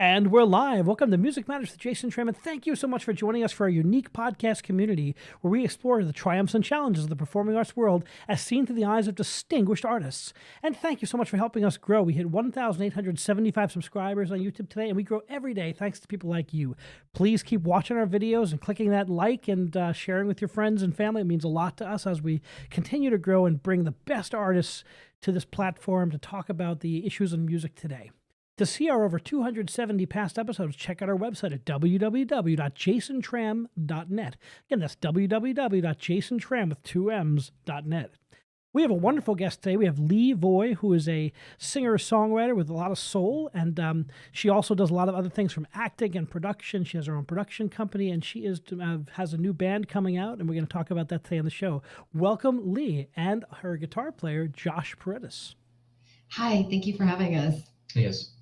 And we're live. Welcome to Music Matters with Jason Tramm, and thank you so much for joining us for our unique podcast community where we explore the triumphs and challenges of the performing arts world as seen through the eyes of distinguished artists. And thank you so much for helping us grow. We hit 1,875 subscribers on YouTube today, and we grow every day thanks to people like you. Please keep watching our videos and clicking that like and sharing with your friends and family. It means a lot to us as we continue to grow and bring the best artists to this platform to talk about the issues in music today. To see our over 270 past episodes, check out our website at www.jasontram.net. Again, that's www.jasontram.net. We have a wonderful guest today. We have Lee Voy, who is a singer-songwriter with a lot of soul, and she also does a lot of other things from acting and production. She has her own production company, and she has a new band coming out, and we're going to talk about that today on the show. Welcome, Lee, and her guitar player, Josh Paredes. Hi, thank you for having us. Yes.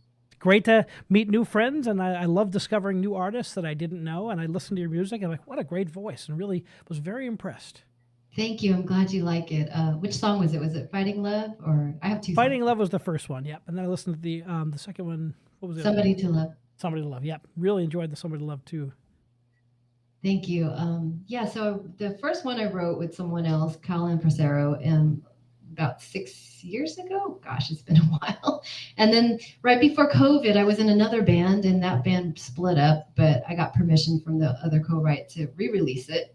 Great to meet new friends, and I love discovering new artists that I didn't know, and I listened to your music, and I'm like, what a great voice, and really was very impressed. Thank you. I'm glad you like it. Which song was it? Was it Fighting Love? Or I have two Fighting songs. Love was the first one, yep. And then I listened to the second one. What was it? Somebody to Love. Somebody to Love, yep. Really enjoyed the Somebody to Love, too. Thank you. So the first one I wrote with someone else, Colin Presero, about 6 years ago. Gosh, it's been a while. And then right before COVID, I was in another band, and that band split up, but I got permission from the other co-write to re-release it.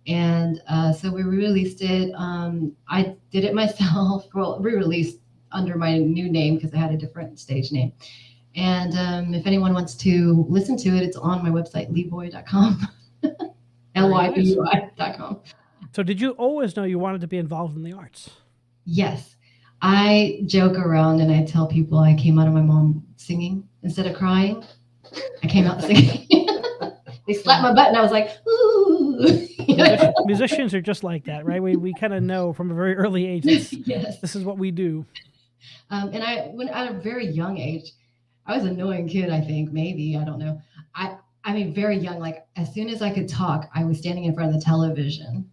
And so we re-released it. I did it myself, re-released under my new name because I had a different stage name. And if anyone wants to listen to it, it's on my website, leeboy.com, LYBUI.com. So did you always know you wanted to be involved in the arts? Yes. I joke around and I tell people I came out of my mom singing instead of crying. I came out singing. They slapped my butt and I was like, ooh. Musicians are just like that, right? We kind of know from a very early age, yes. This is what we do. And when at a very young age, I was an annoying kid, I think, maybe, I don't know. I mean, very young, like as soon as I could talk, I was standing in front of the television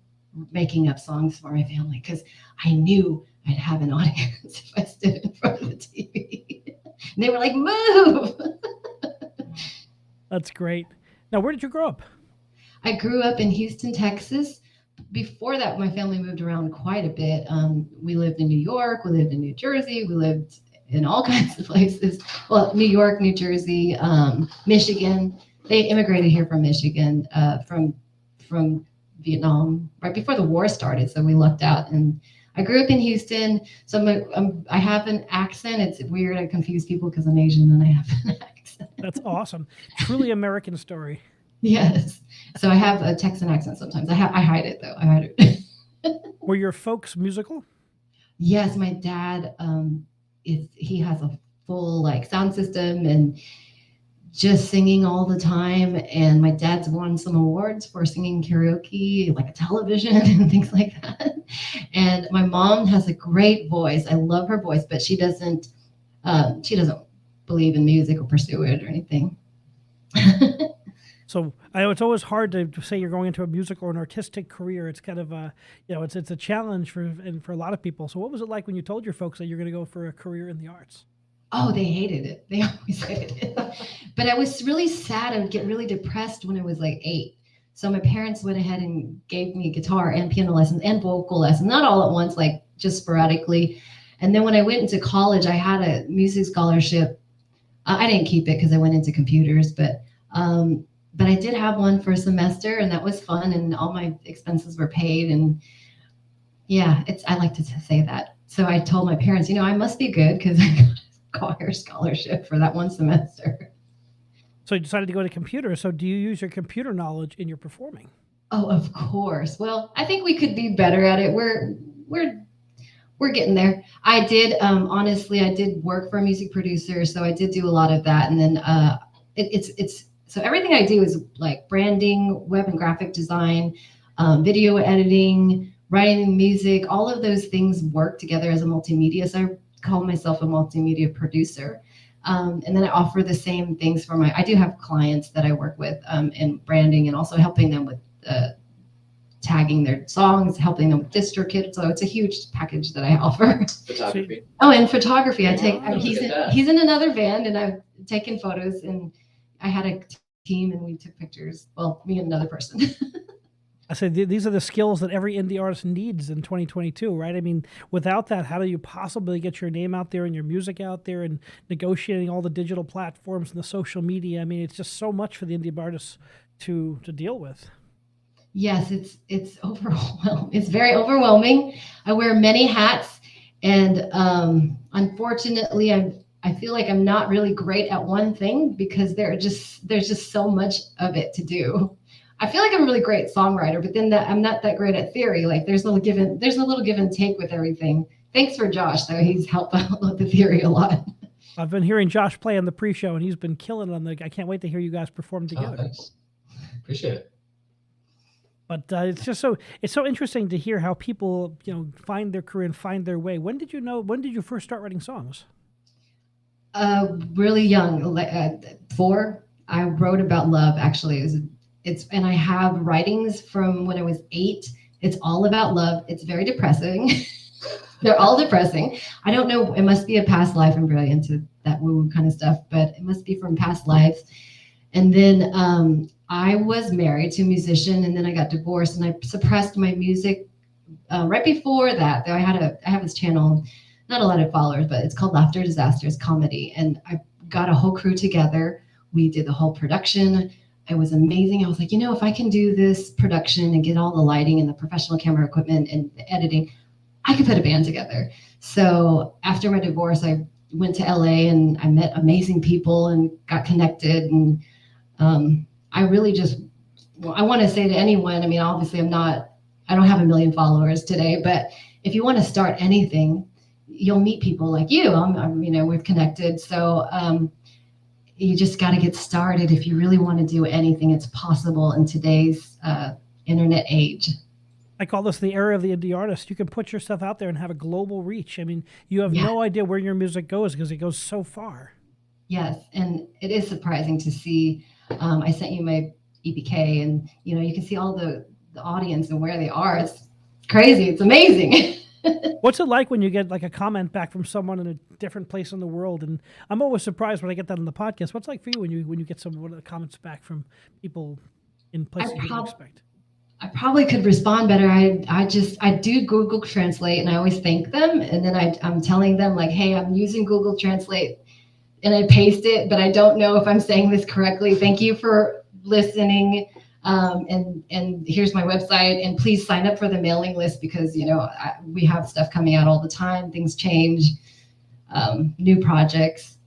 making up songs for my family because I knew I'd have an audience if I stood in front of the TV. And they were like, move! That's great. Now, where did you grow up? I grew up in Houston, Texas. Before that, my family moved around quite a bit. We lived in New York, we lived in New Jersey, we lived in all kinds of places. Well, New York, New Jersey, Michigan. They immigrated here from Michigan, from Vietnam, right before the war started. So we lucked out. And I grew up in Houston. So I have an accent. It's weird. I confuse people because I'm Asian and I have an accent. That's awesome. Truly American story. Yes. So I have a Texan accent sometimes. I hide it though. I hide it. Were your folks musical? Yes, my dad. He has a full sound system and just singing all the time. And my dad's won some awards for singing karaoke, like a television and things like that. And my mom has a great voice. I love her voice, but she doesn't believe in music or pursue it or anything. So I know it's always hard to say you're going into a music or an artistic career. It's kind of it's a challenge for a lot of people. So what was it like when you told your folks that you're going to go for a career in the arts? Oh, they hated it. They always hated it. But I was really sad. I would get really depressed when I was like 8. So my parents went ahead and gave me guitar and piano lessons and vocal lessons, not all at once, like just sporadically. And then when I went into college, I had a music scholarship. I didn't keep it because I went into computers, but I did have one for a semester, and that was fun, and all my expenses were paid. And yeah, I like to say that. So I told my parents, I must be good because I got a choir scholarship for that one semester. So you decided to go to computer. So do you use your computer knowledge in your performing? Oh, of course. Well, I think we could be better at it. We're getting there. I did, honestly, I did work for a music producer, so I did do a lot of that. And then so everything I do is like branding, web and graphic design, video editing, writing music. All of those things work together as a multimedia. So I call myself a multimedia producer. And then I offer the same things I do have clients that I work with in branding and also helping them with tagging their songs, helping them with DistroKid. So it's a huge package that I offer. Photography. Oh, and photography. He's in another band, and I've taken photos, and I had a team, and we took pictures. Well, me and another person. I say these are the skills that every indie artist needs in 2022, right? I mean, without that, how do you possibly get your name out there and your music out there and negotiating all the digital platforms and the social media? I mean, it's just so much for the indie artists to deal with. Yes, it's overwhelming. It's very overwhelming. I wear many hats, and unfortunately, I feel like I'm not really great at one thing because there's just so much of it to do. I feel like I'm a really great songwriter, but then I'm not that great at theory. Like there's a little give and take with everything. Thanks for Josh, though. He's helped out with the theory a lot. I've been hearing Josh play on the pre-show, and he's been killing it on the. I can't wait to hear you guys perform together. Oh, thanks. Appreciate it. But it's so interesting to hear how people find their career and find their way. When did you first start writing songs? Really young, like 4. I wrote about love. Actually, and I have writings from when I was 8. It's all about love. It's very depressing. They're all depressing. I don't know. It must be a past life. I'm really into that woo-woo kind of stuff, but it must be from past lives. And then I was married to a musician, and then I got divorced, and I suppressed my music right before that. Though I have this channel, not a lot of followers, but it's called Laughter Disasters Comedy, and I got a whole crew together. We did the whole production. It was amazing. I was like, if I can do this production and get all the lighting and the professional camera equipment and the editing, I could put a band together. So after my divorce, I went to LA and I met amazing people and got connected. And I really I want to say to anyone, I mean, obviously I don't have 1 million followers today, but if you want to start anything, you'll meet people like you. We're connected. So you just got to get started. If you really want to do anything, it's possible in today's internet age. I call this the era of the indie artist. You can put yourself out there and have a global reach. I mean, you have no idea where your music goes because it goes so far. Yes, and it is surprising to see. I sent you my EPK, and you can see all the audience and where they are. It's crazy. It's amazing. What's it like when you get like a comment back from someone in a different place in the world? And I'm always surprised when I get that on the podcast. What's it like for you when you get some of the comments back from people in places you don't expect? I probably could respond better. I do Google Translate, and I always thank them, and then I'm telling them like, hey, I'm using Google Translate, and I paste it, but I don't know if I'm saying this correctly. Thank you for listening. And here's my website, and please sign up for the mailing list because we have stuff coming out all the time. Things change, new projects.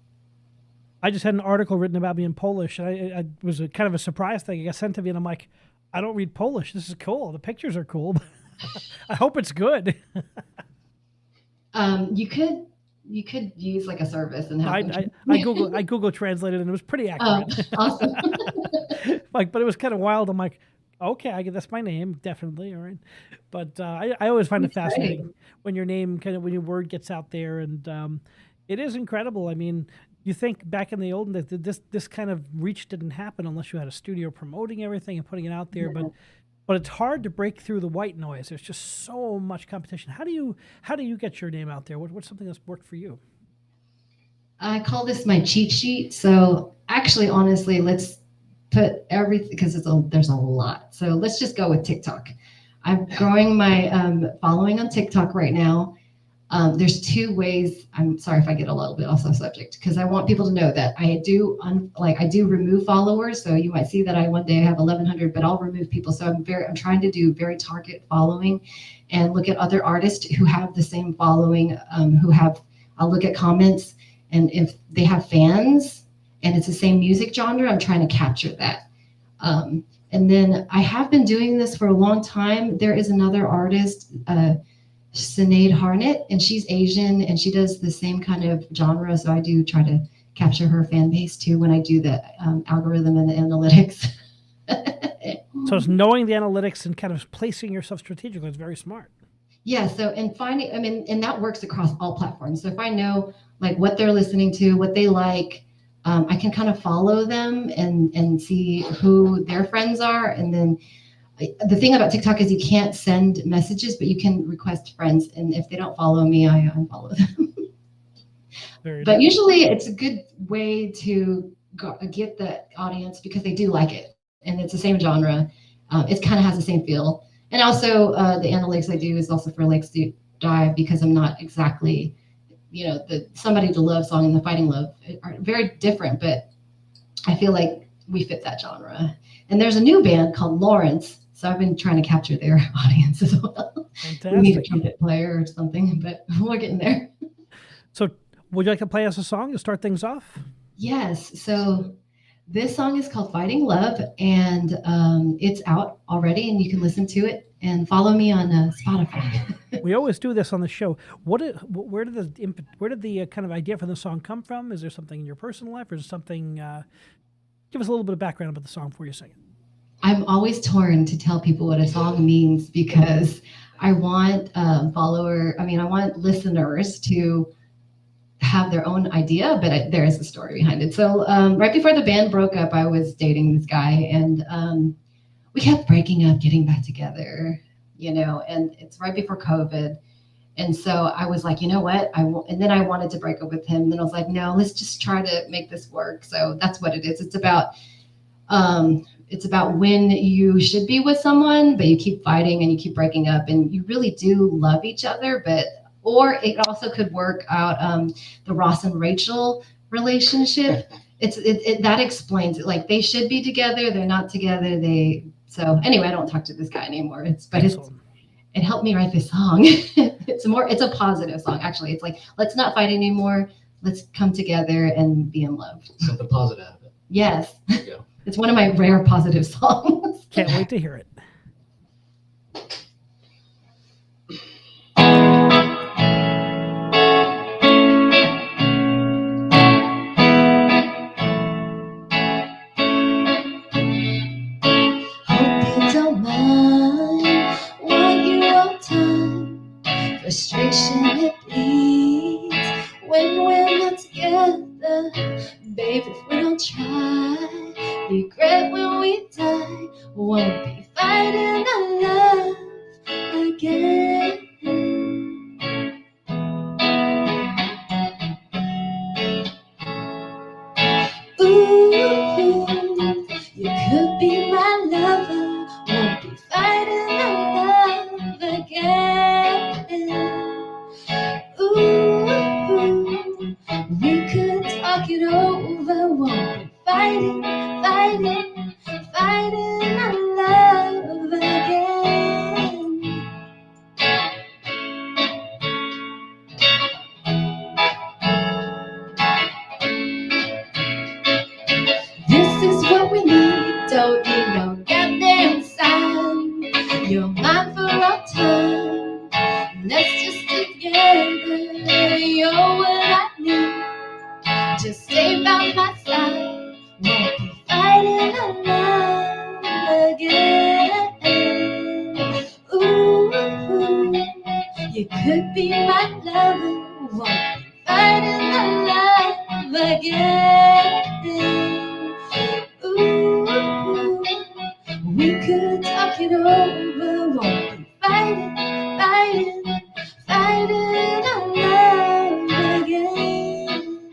I just had an article written about me in Polish. I was a kind of a surprise thing. I got sent to me, and I'm like, I don't read Polish. This is cool. The pictures are cool. I hope it's good. You could use like a service and have I Google translated, and it was pretty accurate. Awesome. But it was kind of wild. I'm like, okay, that's my name, definitely, all right. But I always find it fascinating when your name when your word gets out there, and it is incredible. I mean, you think back in the olden days, this kind of reach didn't happen unless you had a studio promoting everything and putting it out there. Yeah. But it's hard to break through the white noise. There's just so much competition. How do you get your name out there? What's something that's worked for you? I call this my cheat sheet. So actually, honestly, let's put everything because there's a lot. So let's just go with TikTok. I'm growing my following on TikTok right now. There's 2 ways. I'm sorry if I get a little bit off the subject because I want people to know that I do remove followers. So you might see that one day I have 1,100, but I'll remove people. So I'm trying to do very target following and look at other artists who have the same following. I'll look at comments, and if they have fans and it's the same music genre, I'm trying to capture that. And then I have been doing this for a long time. There is another artist, Sinead Harnett, and she's Asian, and she does the same kind of genre. So I do try to capture her fan base too when I do the algorithm and the analytics. So it's knowing the analytics and kind of placing yourself strategically is very smart. Yeah. So and that works across all platforms. So if I know like what they're listening to, what they like, I can kind of follow them and see who their friends are, and then The thing about TikTok is you can't send messages, but you can request friends. And if they don't follow me, I unfollow them. But usually it's a good way to get the audience because they do like it. And it's the same genre. It kind of has the same feel. And also the analytics I do is also for Lakes Deep Dive because I'm not exactly, the Somebody to Love song and the Fighting Love are very different, but I feel like we fit that genre. And there's a new band called Lawrence. So I've been trying to capture their audience as well. Fantastic. We need a trumpet player or something, but we're getting there. So would you like to play us a song to start things off? Yes. So this song is called Fighting Love, and it's out already, and you can listen to it and follow me on Spotify. We always do this on the show. Where did the kind of idea for the song come from? Is there something in your personal life, or is something? Give us a little bit of background about the song before you sing it. I'm always torn to tell people what a song means because I want I want listeners to have their own idea, but there is a story behind it. So right before the band broke up, I was dating this guy, and we kept breaking up, getting back together, and it's right before COVID. And so I was like, you know what? And then I wanted to break up with him. Then I was like, no, let's just try to make this work. So that's what it is. It's about when you should be with someone, but you keep fighting and you keep breaking up, and you really do love each other, or it also could work out the Ross and Rachel relationship. That explains it. Like they should be together, they're not together. So anyway, I don't talk to this guy anymore. It helped me write this song. It's a positive song actually. It's like, let's not fight anymore. Let's come together and be in love. Something positive out of it. Yes. There you go. It's one of my rare positive songs. Can't wait to hear it. Frustration, it bleeds when we're not together. Babe, if we don't try, regret when we die. Won't be fighting our love again. Ooh, you could be my lover. Won't be fighting our love again. Ooh, we could talk it over. Won't be fighting our love again. This is what we need. Don't need no goddamn sign. You're mine for all time. Let's just stay together. You're what I need. Just stay by my side. Won't be fighting our love again. Ooh, you could be my lover. Won't be fighting our love again. Ooh, we could talk it over. Won't be fighting our love again.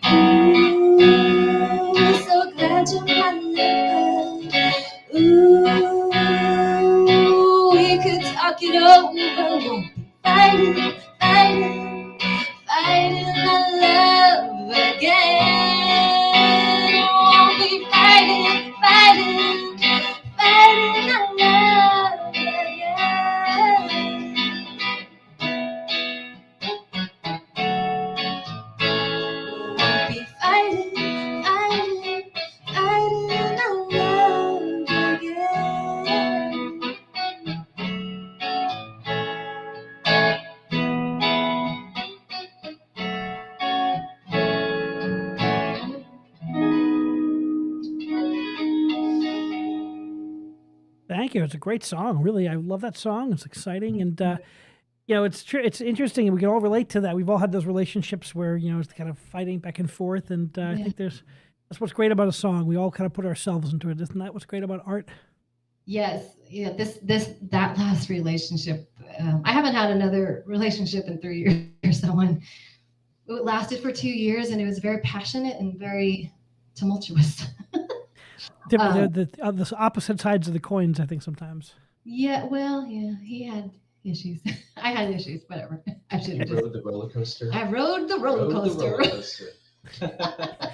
Ooh, so glad you're my lover. Ooh, we could talk it over. Won't be fighting our love again. Won't be fighting our love again. Won't be fighting our love again. Thank you. It's a great song. Really, I love that song. It's exciting. And It's true. It's interesting, and we can all relate to that. We've all had those relationships where it's kind of fighting back and forth, and I think that's what's great about a song. We all kind of put ourselves into it. Isn't that what's great about art? Yes, yeah. That last relationship, I haven't had another relationship in 3 years. Someone it lasted for 2 years, and it was very passionate and very tumultuous. The opposite sides of the coins, I think sometimes. Yeah, well, yeah, he had issues. I had issues. Whatever. I should have Rode the roller coaster. I rode the roller Rode the coaster. roller coaster.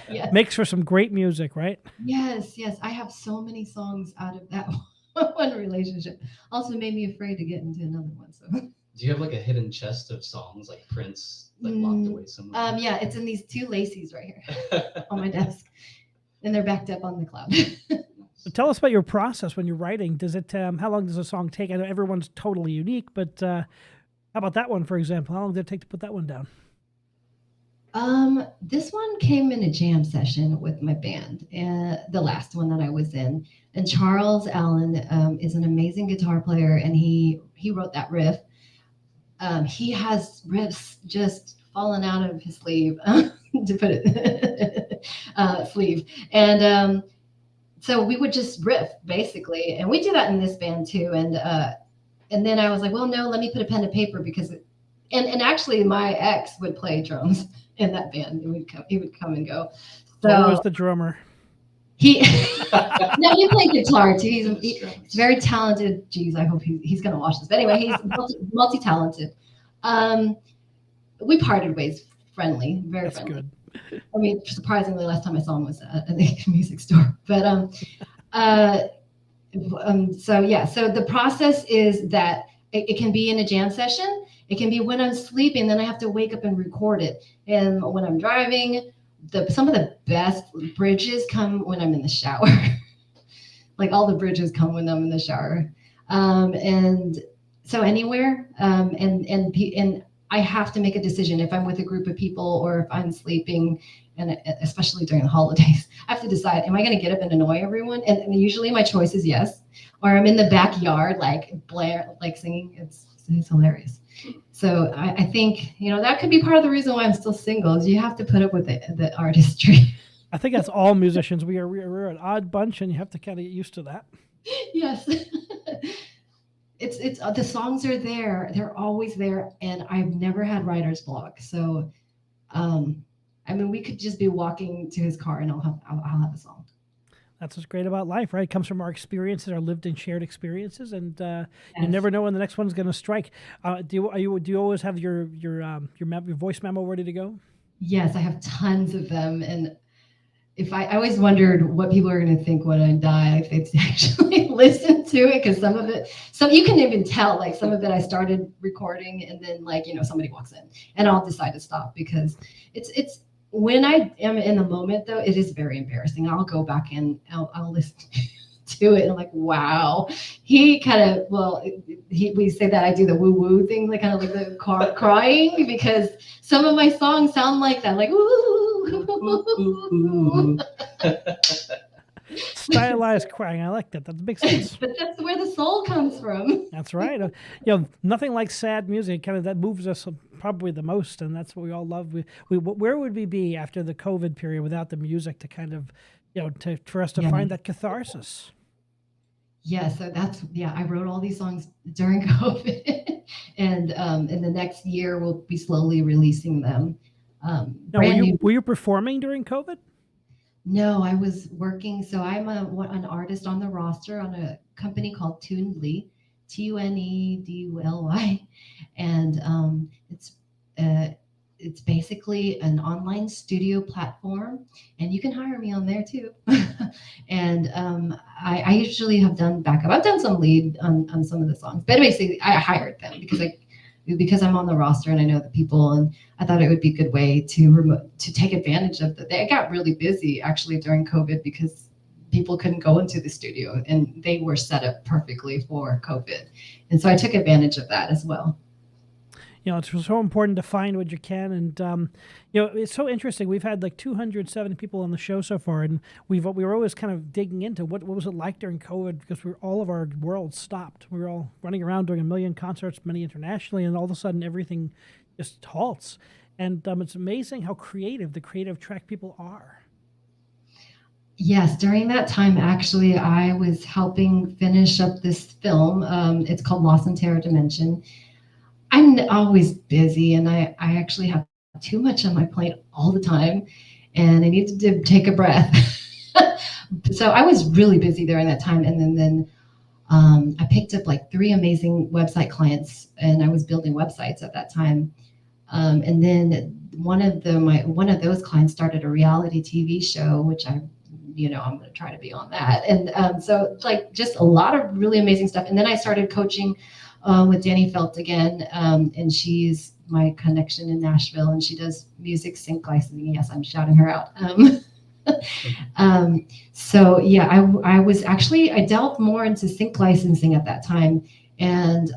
Yes. Makes for some great music, right? Yes, yes. I have so many songs out of that one relationship. Also made me afraid to get into another one. So. Do you have like a hidden chest of songs like Prince, like locked away somewhere? Yeah, it's in these 2 lacies right here on my desk, and they're backed up on the cloud. So tell us about your process when you're writing. Does it? How long does a song take? I know everyone's totally unique, but how about that one, for example? How long did it take to put that one down? This one came in a jam session with my band, the last one that I was in. And Charles Allen is an amazing guitar player, and he wrote that riff. He has riffs just falling out of his sleeve, to put it sleeve. And so we would just riff basically, and we do that in this band too. And then I was like, well, no, let me put a pen to paper because, and actually my ex would play drums in that band. He would come and go. So Who was the drummer? he played guitar too. He's very talented. Geez, I hope he's gonna watch this. But anyway, he's multi-talented. We parted ways friendly, very That's friendly. Good. I mean, surprisingly, last time I saw him was at the music store. But so the process is that it can be in a jam session. It can be when I'm sleeping, then I have to wake up and record it. And when I'm driving, some of the best bridges come when I'm in the shower. Like all the bridges come when I'm in the shower. And so anywhere, and I have to make a decision if I'm with a group of people or if I'm sleeping, and especially during the holidays, I have to decide, am I going to get up and annoy everyone? And usually my choice is yes, or I'm in the backyard, like singing. It's hilarious. So I think, that could be part of the reason why I'm still single is you have to put up with the artistry. I think that's all musicians. We're an odd bunch, and you have to kind of get used to that. Yes. It's the songs are there. They're always there. And I've never had writer's block. So, we could just be walking to his car and I'll have a song. That's what's great about life, right? It comes from our experiences, our lived and shared experiences, and Yes. you never know when the next one's going to strike. Do you always have your voice memo ready to go? Yes, I have tons of them, and if I always wondered what people are going to think when I die, if they'd actually listen to it, because some you can even tell, like some of it I started recording, and then somebody walks in, and I'll decide to stop because it's. When I am in the moment, though, it is very embarrassing. I'll go back and I'll listen to it and I'm like, wow. He kind of, we say that I do the woo-woo thing, like kind of like the car crying, because some of my songs sound like that, like, ooh. Stylized crying. I like that. That makes sense. But that's where the soul comes from. That's right. Nothing like sad music. Kind of that moves us probably the most, and that's what we all love. Where would we be after the COVID period without the music to kind of, for us to find that catharsis? Yeah. So I wrote all these songs during COVID, and in the next year we'll be slowly releasing them. Now, were you performing during COVID? No, I was working. So I'm an artist on the roster on a company called Tunedly, Tunedly, and it's basically an online studio platform, and you can hire me on there too. And I usually have done backup. I've done some lead on some of the songs, but basically I hired them because I'm on the roster and I know the people, and I thought it would be a good way to take advantage of They got really busy actually during COVID because people couldn't go into the studio and they were set up perfectly for COVID. And so I took advantage of that as well. It's so important to find what you can. And, it's so interesting. We've had like 270 people on the show so far, and we were always kind of digging into what was it like during COVID, because all of our world stopped. We were all running around doing a million concerts, many internationally, and all of a sudden everything just halts. And it's amazing how creative the creative track people are. Yes, during that time, actually, I was helping finish up this film. It's called Lost in Terror Dimension. I'm always busy, and I actually have too much on my plate all the time, and I need to take a breath. So I was really busy during that time, and then I picked up like 3 amazing website clients, and I was building websites at that time. And then one of those clients started a reality TV show, which I'm going to try to be on that. And so like just a lot of really amazing stuff. And then I started coaching with Danny Felt again. And she's my connection in Nashville, and she does music sync licensing. Yes, I'm shouting her out. So yeah, I delved more into sync licensing at that time. And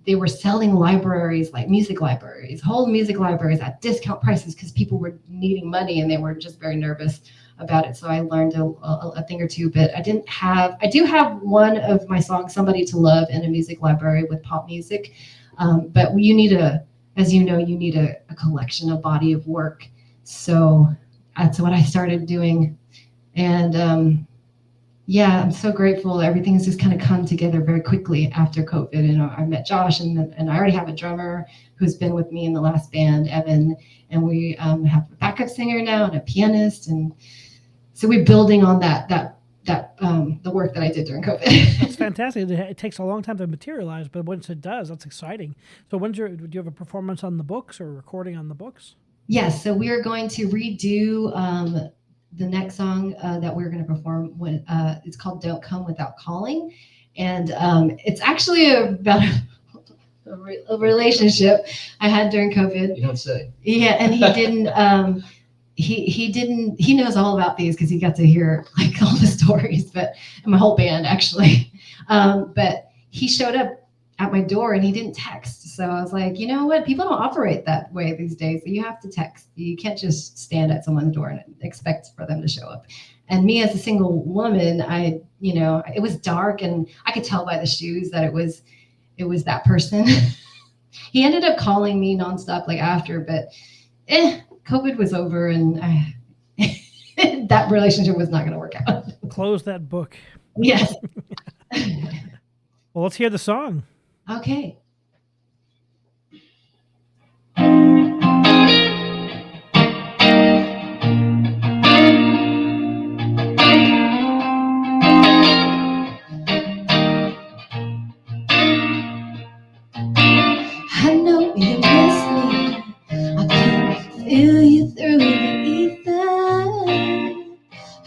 they were selling libraries, like music libraries, whole music libraries at discount prices, because people were needing money and they were just very nervous about it. So I learned a thing or two, but I do have one of my songs, Somebody to Love, in a music library with pop music. But you need a collection, a body of work. So that's what I started doing. And yeah, I'm so grateful. Everything has just kind of come together very quickly after COVID. And I met Josh, and I already have a drummer who's been with me in the last band, Evan, and we have a backup singer now and a pianist, and so we're building on the work that I did during COVID. That's fantastic. It takes a long time to materialize, but once it does, that's exciting. So do you have a performance on the books or a recording on the books? Yes. So we are going to redo the next song that we're going to perform. When it's called "Don't Come Without Calling," and it's actually about a relationship I had during COVID. You don't say. Yeah, and he didn't. He knows all about these because he got to hear like all the stories, and my whole band actually. But he showed up at my door and he didn't text. So I was like, you know what? People don't operate that way these days. You have to text. You can't just stand at someone's door and expect for them to show up. And me as a single woman, it was dark and I could tell by the shoes that it was that person. He ended up calling me nonstop like after, but COVID was over and that relationship was not going to work out. Close that book. Yes. Well, let's hear the song. Okay. I know you miss me. I can feel you through the ether.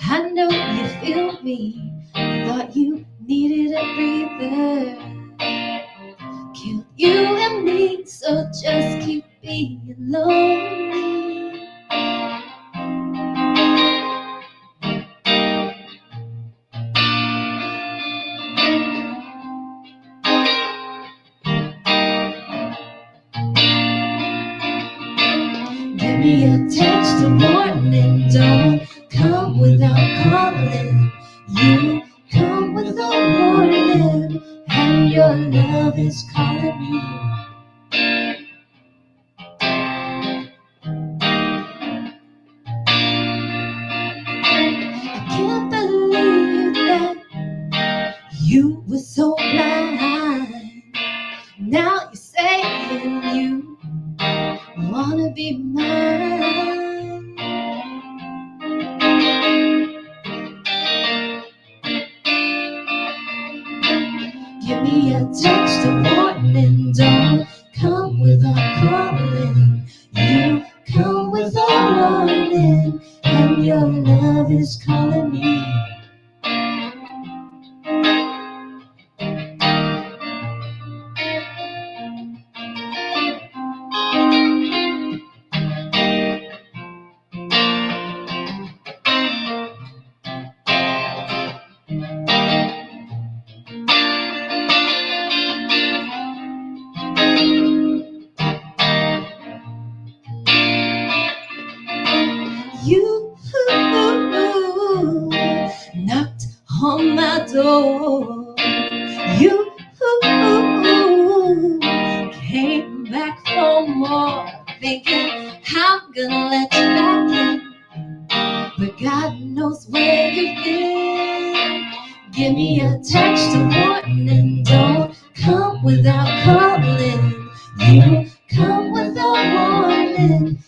I know you feel me. I thought you needed a breather. Killed you and me, so just keep being lonely. Give me a text, a warning, don't come without calling. You come with a warning, and your love is calling me. I can't believe that you were so blind. Now you're saying you wanna be mine. Give me a text, a warning, don't come without calling. You come with a warning, and your love is calling me. on my door. You came back for more, thinking I'm gonna let you back in, but God knows where you've been. Give me a text of warning, don't come without calling. You come without warning,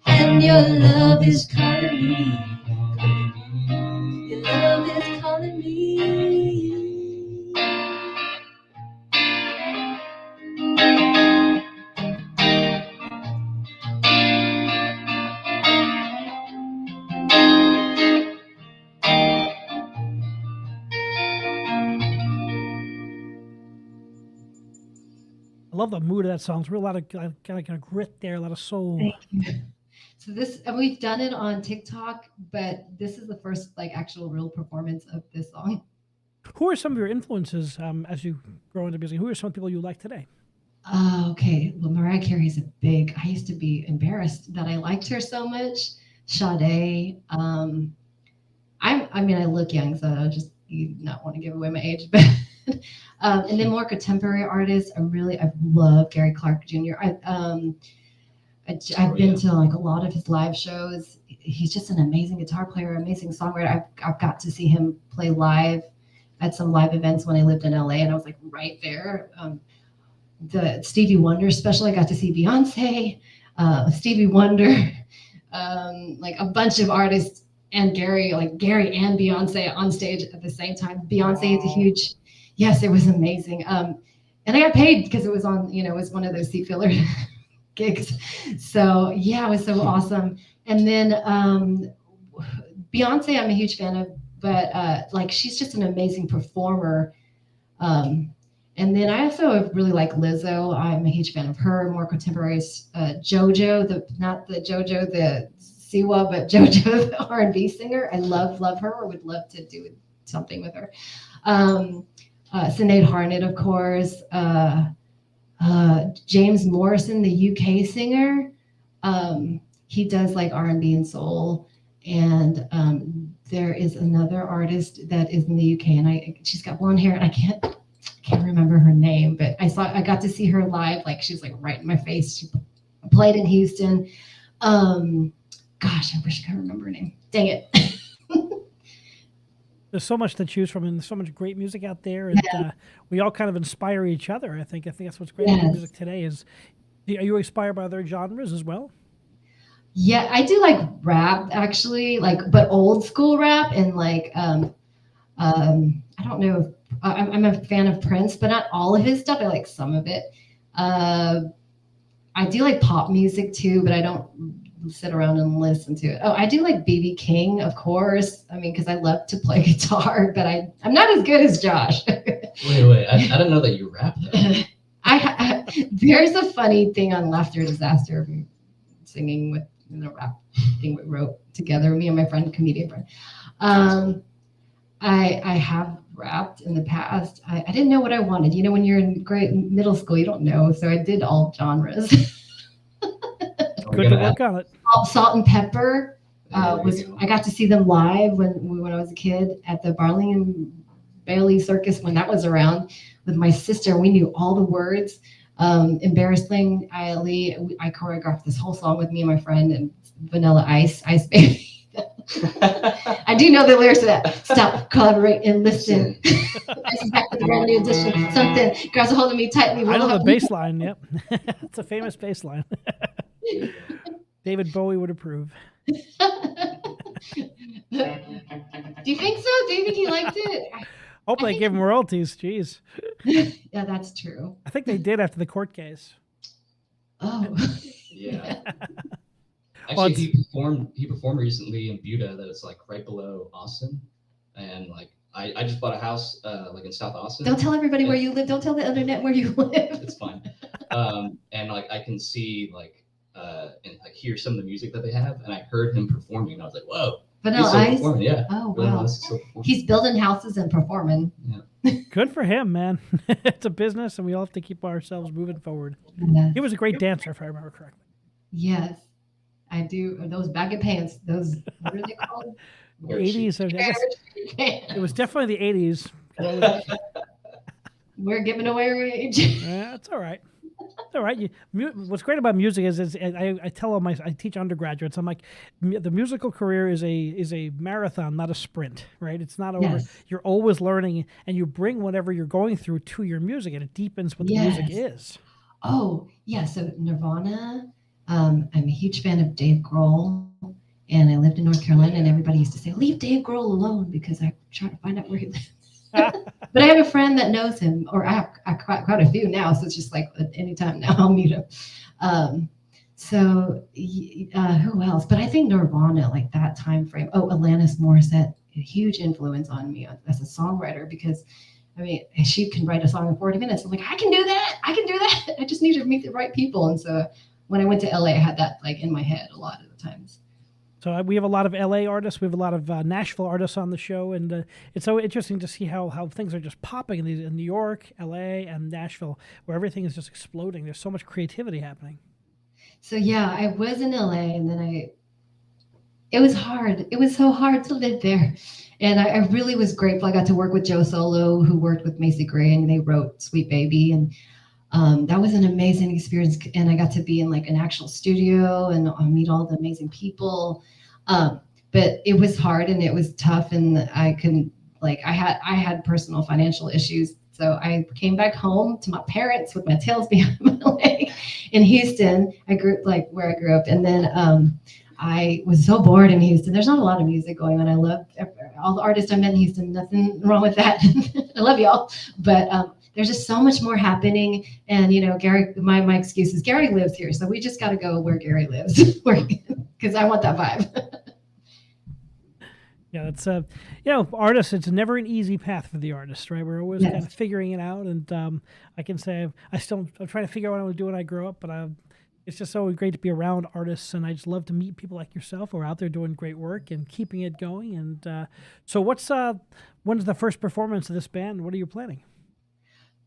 and your love is calling me. Your love is calling me. I love the mood of that song. It's real, a lot of kind of grit there, a lot of soul. Thank you. So this, we've done it on TikTok, but this is the first like actual real performance of this song. Who are some of your influences as you grow into music? Who are some people you like today? Okay, well, Mariah Carey's a big. I used to be embarrassed that I liked her so much. Sade. I mean, I look young, so I just not want to give away my age, but. And then more contemporary artists. I love Gary Clark Jr. I've been to like a lot of his live shows. He's just an amazing guitar player, amazing songwriter. I've got to see him play live at some live events when I lived in LA, and I was like right there. The Stevie Wonder special, I got to see Beyonce, Stevie Wonder, like a bunch of artists, and Gary and Beyonce on stage at the same time. Beyonce is a huge. Yes, it was amazing. And I got paid because it was on, it was one of those seat filler gigs. So yeah, it was so awesome. And then Beyonce, I'm a huge fan of, but like she's just an amazing performer. And then I also really like Lizzo. I'm a huge fan of her. More contemporaries, JoJo, not the JoJo, the Siwa, but JoJo, the R&B singer. I love her. I would love to do something with her. Sinead Harnett, of course, James Morrison, the UK singer. He does like R&B and soul. And there is another artist that is in the UK, and she's got blonde hair, and I can't remember her name, but I got to see her live. Like she's like right in my face. She played in Houston. Gosh, I wish I could remember her name. Dang it. There's so much to choose from, and there's so much great music out there, and we all kind of inspire each other. I think that's what's great about music today. Are you inspired by other genres as well? Yeah, I do like rap actually, but old school rap, and like I don't know if I'm a fan of Prince, but not all of his stuff. I like some of it. I do like pop music too, but I don't sit around and listen to it. Oh, I do like B.B. King, of course. I mean, because I love to play guitar, but I'm not as good as Josh. Wait. I didn't know that you rap though. There's a funny thing on Laughter Disaster, singing with the rap thing we wrote together, me and my friend, comedian friend. I have rapped in the past. I didn't know what I wanted. When you're in middle school, you don't know. So I did all genres. Good to work on it. Salt and Pepper I got to see them live when I was a kid at the Barling and Bailey Circus when that was around with my sister. We knew all the words. Embarrassing, I choreographed this whole song with me and my friend, and Vanilla Ice Baby. I do know the lyrics to that. Stop, collaborate, and listen. Ice is back with a brand new edition. Something grabs a hold of me tightly. I know the bass line. Yep, it's a famous bass line. David Bowie would approve. Do you think so? Do you think he liked it? Hope they gave him royalties. Jeez. Yeah, that's true. I think they did after the court case. Oh. Yeah. Actually, he performed recently in Buda, that is like right below Austin, and like I just bought a house like in South Austin. Don't tell everybody where you live. Don't tell the internet where you live. It's fine. And like I can see and like hear some of the music that they have, and I heard him performing, and I was like, whoa. Vanilla Ice? Yeah. Oh, wow. He's building houses and performing. Yeah. Good for him, man. It's a business, and we all have to keep ourselves moving forward. Yes. He was a great dancer, if I remember correctly. Yes, I do. Those baggy pants, what are they called? The 80s. I guess it was definitely the 80s. We're giving away our age. Yeah, it's all right. It's all right. What's great about music is I tell all I teach undergraduates. I'm like, the musical career is a marathon, not a sprint, right? It's not over. Yes. You're always learning, and you bring whatever you're going through to your music, and it deepens what the music is. Oh, yeah. So Nirvana, I'm a huge fan of Dave Grohl, and I lived in North Carolina, and everybody used to say, leave Dave Grohl alone, because I try to find out where he lives. But I have a friend that knows him, or I have quite a few now, so it's just like anytime now I'll meet him. Who else? But I think Nirvana, like that time frame. Oh, Alanis Morissette, a huge influence on me as a songwriter, because I mean, she can write a song in 40 minutes. I'm like, I can do that. I just need to meet the right people. And so when I went to LA, I had that like in my head a lot of the times. So we have a lot of LA artists. We have a lot of Nashville artists on the show, and it's so interesting to see how things are just popping in New York, LA, and Nashville, where everything is just exploding. There's so much creativity happening. So yeah, I was in LA, and then it was hard. It was so hard to live there. And I really was grateful. I got to work with Joe Solo, who worked with Macy Gray, and they wrote Sweet Baby. And that was an amazing experience. And I got to be in like an actual studio and meet all the amazing people. But it was hard and it was tough. And I couldn't, like, I had personal financial issues. So I came back home to my parents with my tails behind my leg in Houston. I grew like where I grew up. And then I was so bored in Houston. There's not a lot of music going on. I love all the artists I met in Houston. Nothing wrong with that. I love y'all. But there's just so much more happening. And, you know, Gary, my excuse is Gary lives here. So we just got to go where Gary lives because I want that vibe. Yeah, that's artists. It's never an easy path for the artist, right? We're always kind of figuring it out, and I can say I'm trying to figure out what I want to do when I grow up, but it's just so great to be around artists, and I just love to meet people like yourself who are out there doing great work and keeping it going. And so, when's the first performance of this band? What are you planning?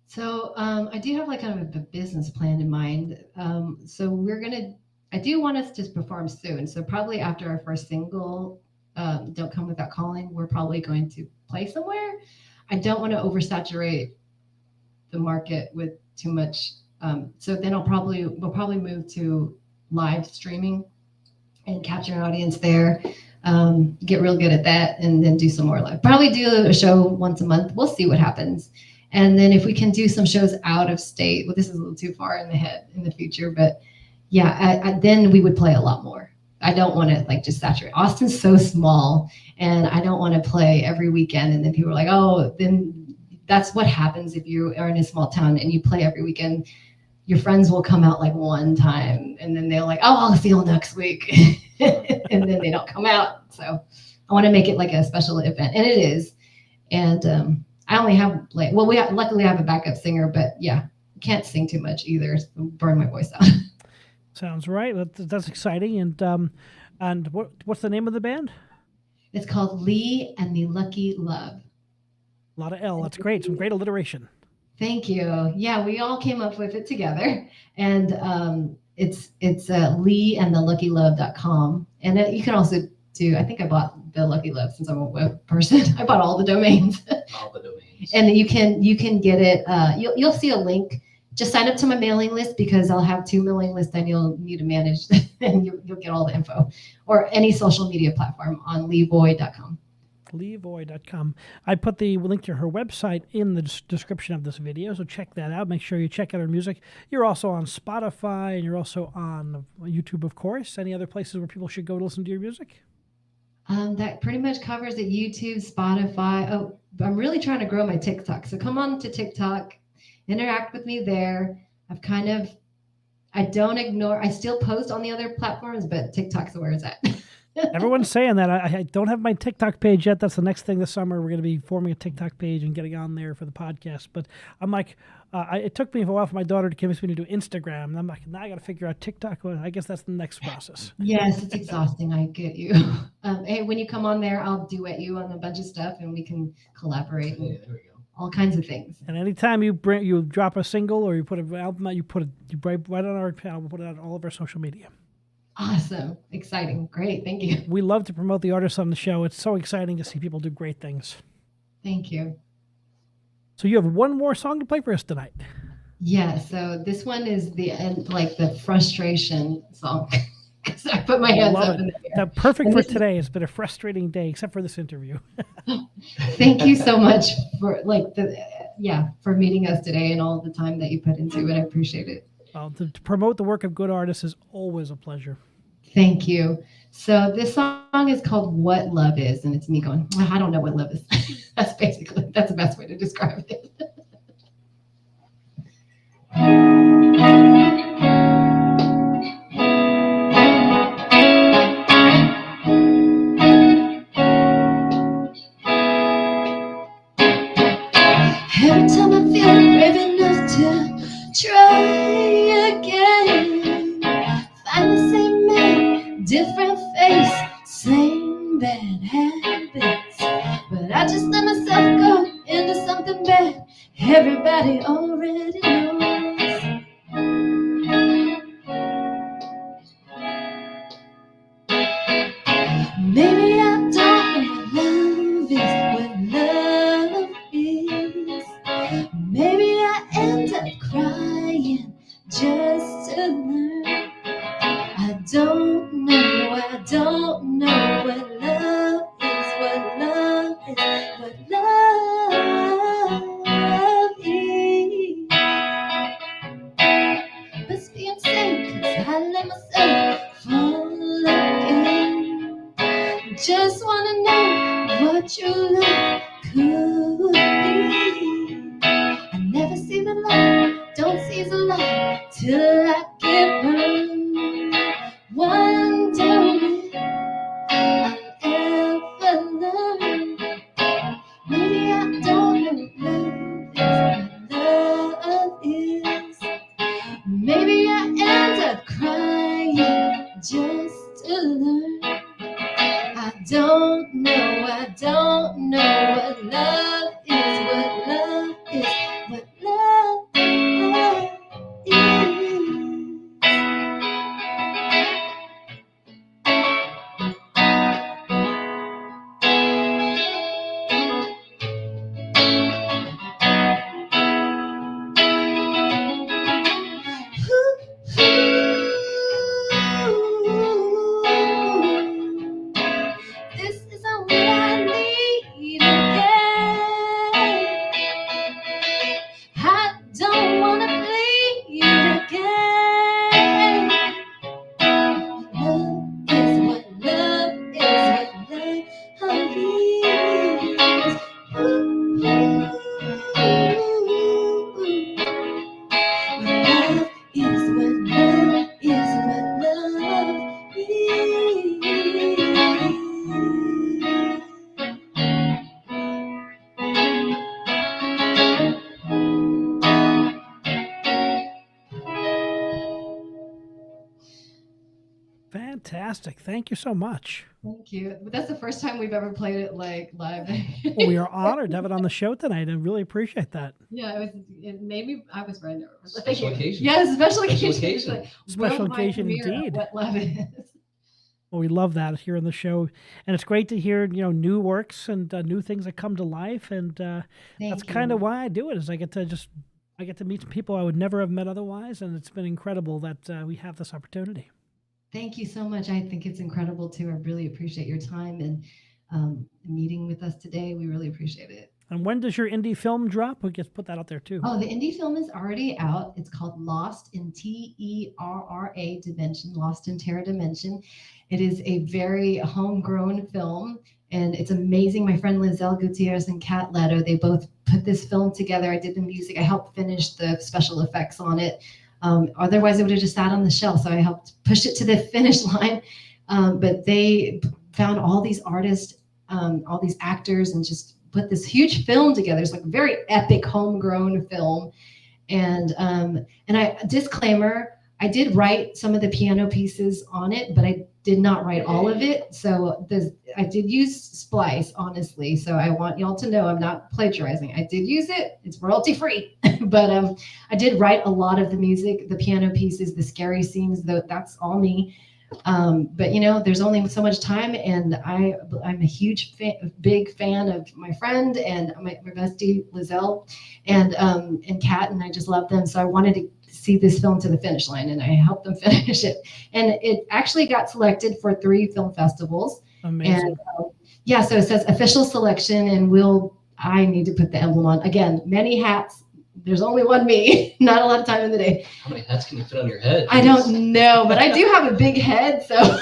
So I do have like kind of a business plan in mind. So I do want us to perform soon. So probably after our first single. Don't Come Without Calling, we're probably going to play somewhere. I don't want to oversaturate the market with too much. So then we'll probably move to live streaming and capture an audience there. Get real good at that, and then do some more live. Probably do a show once a month. We'll see what happens. And then if we can do some shows out of state, well, this is a little too far in the future, but yeah, then we would play a lot more. I don't want to like just saturate. Austin's so small, and I don't want to play every weekend. And then people are like, oh, then that's what happens if you are in a small town and you play every weekend. Your friends will come out like one time, and then they're like, oh, I'll see you next week. And then they don't come out. So I want to make it like a special event, and it is. And I only have luckily I have a backup singer, but yeah, can't sing too much either. So burn my voice out. Sounds right. That's exciting. And what's the name of the band? It's called Lee and the Lucky Love. A lot of L. That's great. Some great alliteration. Thank you. Yeah, we all came up with it together, and it's leeandtheluckylove.com. And you can also do. I think I bought the Lucky Love since I'm a web person. I bought all the domains. All the domains. And you can get it. You'll see a link. Just sign up to my mailing list because I'll have 2 mailing lists and you'll need to manage and you'll get all the info, or any social media platform on leevoy.com. leevoy.com. I put the link to her website in the description of this video, so check that out. Make sure you check out her music. You're also on Spotify, and you're also on YouTube, of course. Any other places where people should go to listen to your music? That pretty much covers it. YouTube, Spotify. Oh, I'm really trying to grow my TikTok. So come on to TikTok. Interact with me there. I still post on the other platforms, but TikTok's where it's at. Everyone's saying that. I don't have my TikTok page yet. That's the next thing this summer. We're going to be forming a TikTok page and getting on there for the podcast. But I'm like, it took me a while for my daughter to convince me to do Instagram. And I'm like, now I got to figure out TikTok. Well, I guess that's the next process. Yes, it's exhausting. I get you. Hey, when you come on there, I'll duet you on a bunch of stuff and we can collaborate. Yeah, there we go. All kinds of things. And anytime you drop a single or you put an album out, you write on our channel. We'll put it on all of our social media. Awesome. Exciting. Great. Thank you. We love to promote the artists on the show. It's so exciting to see people do great things. Thank you. So you have one more song to play for us tonight. Yeah. So this one is the frustration song. Because I put my hands up in the air. That's perfect for today. It's been a frustrating day, except for this interview. Thank you so much for for meeting us today and all the time that you put into it. I appreciate it. Well, to promote the work of good artists is always a pleasure. Thank you. So this song is called What Love Is, and it's me going, I don't know what love is. That's the best way to describe it. Every time I feel brave enough to try again, find the same man, different face, same bad habits, but I just let myself go into something bad everybody already knows. Maybe I don't know what love is. Maybe I end up crying just to learn. I don't know what love is, what love is, what love is. Must be insane, 'cause I let myself fall again. Just wanna know what your love could be. I never see the light, don't see the light till I get burned. Wondering I'll ever learn. Maybe I don't know what love is. Maybe I end up crying just to learn. I don't know what love is, what love is, what love is. This isn't what I need again. I don't wanna bleed again. What love is, what love is. What love is, what love is, what love is. Fantastic. Thank you so much. Thank you. But that's the first time we've ever played it like live. Well, we are honored to have it on the show tonight and really appreciate that. Yeah, it made me, I was very nervous. Special occasion. Yes, special occasion. occasion. Like, Special worldwide occasion premiere of indeed. What love is. Well, we love that here on the show, and it's great to hear new works and new things that come to life, and that's kind of why I do it. Is I get to meet some people I would never have met otherwise, and it's been incredible that we have this opportunity. Thank you so much. I think it's incredible too. I really appreciate your time and meeting with us today. We really appreciate it. And when does your indie film drop? We just put that out there too. Oh, the indie film is already out. It's called Lost in Terra Dimension, Lost in Terra Dimension. It is a very homegrown film, and it's amazing. My friend Lizelle Gutierrez and Kat Leto, they both put this film together. I did the music. I helped finish the special effects on it. Otherwise, it would have just sat on the shelf. So I helped push it to the finish line. But they found all these artists, all these actors, and just put this huge film together. It's like a very epic homegrown film. And disclaimer, I did write some of the piano pieces on it, but I did not write all of it. So I did use Splice, honestly. So I want y'all to know I'm not plagiarizing. I did use it. It's royalty free. But I did write a lot of the music, the piano pieces, the scary scenes, that's all me. But there's only so much time, and I'm a huge big fan of my friend and my bestie Lizelle and Kat, and I just love them. So I wanted to see this film to the finish line, and I helped them finish it. And it actually got selected for 3 film festivals. Amazing. And yeah, so it says official selection, and I need to put the emblem on again. Many hats. There's only one me. Not a lot of time in the day. How many hats can you fit on your head? I don't know, but I do have a big head, so.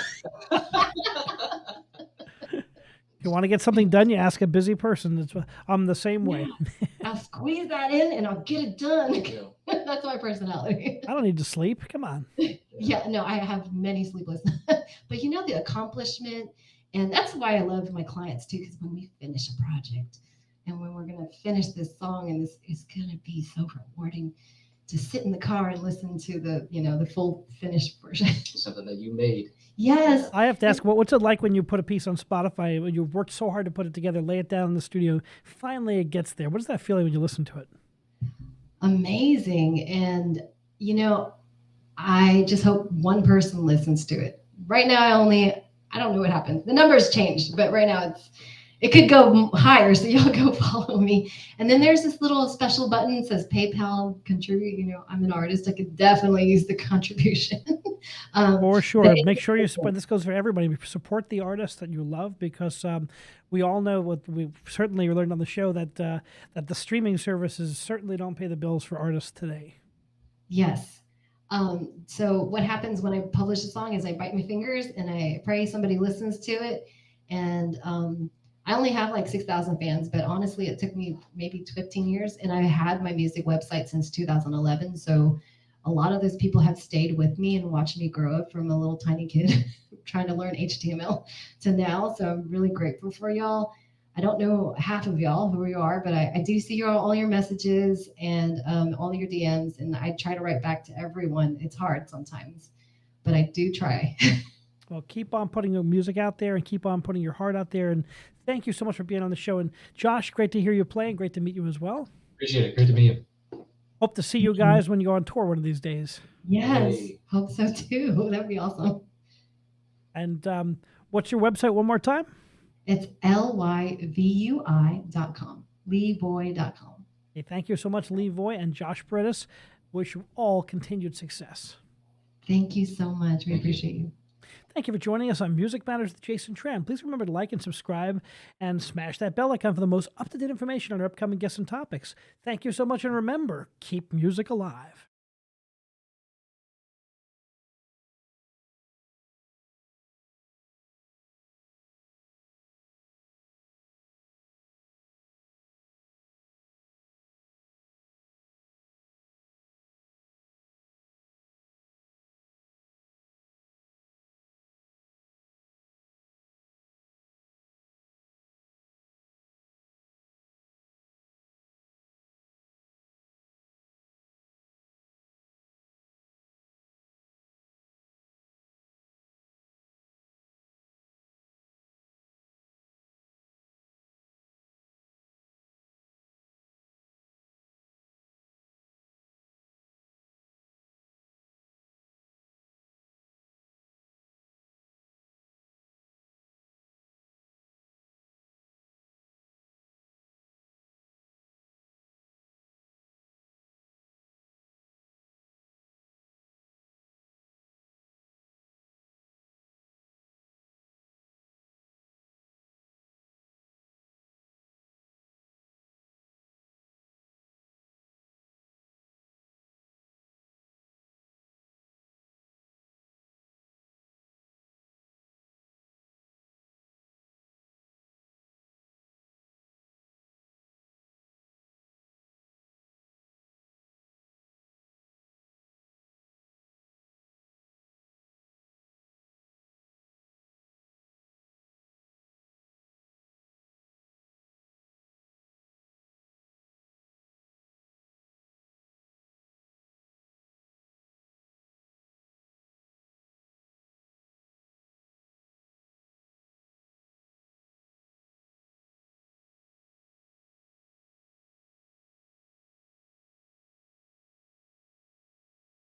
If you want to get something done, you ask a busy person. I'm the same way. I'll squeeze that in and I'll get it done. That's my personality. I don't need to sleep. Come on. Yeah, no, I have many sleepless. But the accomplishment, and that's why I love my clients too, because when we finish a project and when we're going to finish this song, and this is going to be so rewarding to sit in the car and listen to the full finished version. Something that you made. Yes. I have to ask, what's it like when you put a piece on Spotify, when you've worked so hard to put it together, lay it down in the studio, finally it gets there? What is that feeling when you listen to it? Amazing. And, I just hope one person listens to it. Right now, I don't know what happened. The numbers changed, but right now it could go higher, so y'all go follow me. And then there's this little special button that says PayPal contribute. I'm an artist. I could definitely use the contribution. For sure. Make sure you support. This goes for everybody. Support the artists that you love, because we all know what we certainly learned on the show, that the streaming services certainly don't pay the bills for artists today. Yes. So what happens when I publish a song is I bite my fingers and I pray somebody listens to it. And I only have like 6,000 fans, but honestly, it took me maybe 15 years. And I had my music website since 2011. So a lot of those people have stayed with me and watched me grow up from a little tiny kid trying to learn HTML to now. So I'm really grateful for y'all. I don't know half of y'all who you are, but I do see all your messages and all your DMs, and I try to write back to everyone. It's hard sometimes, but I do try. Well, keep on putting your music out there and keep on putting your heart out there. And thank you so much for being on the show. And Josh, great to hear you play and great to meet you as well. Appreciate it. Great to meet you. Hope to see you guys when you go on tour one of these days. Yes, hope so too. That'd be awesome. And what's your website one more time? It's lYVUI.com, leevoy.com. Okay, thank you so much, Lee Voy and Josh Brittis. Wish you all continued success. Thank you so much. We appreciate you. Thank you for joining us on Music Matters with Jason Tramm. Please remember to like and subscribe and smash that bell icon for the most up-to-date information on our upcoming guests and topics. Thank you so much, and remember, keep music alive.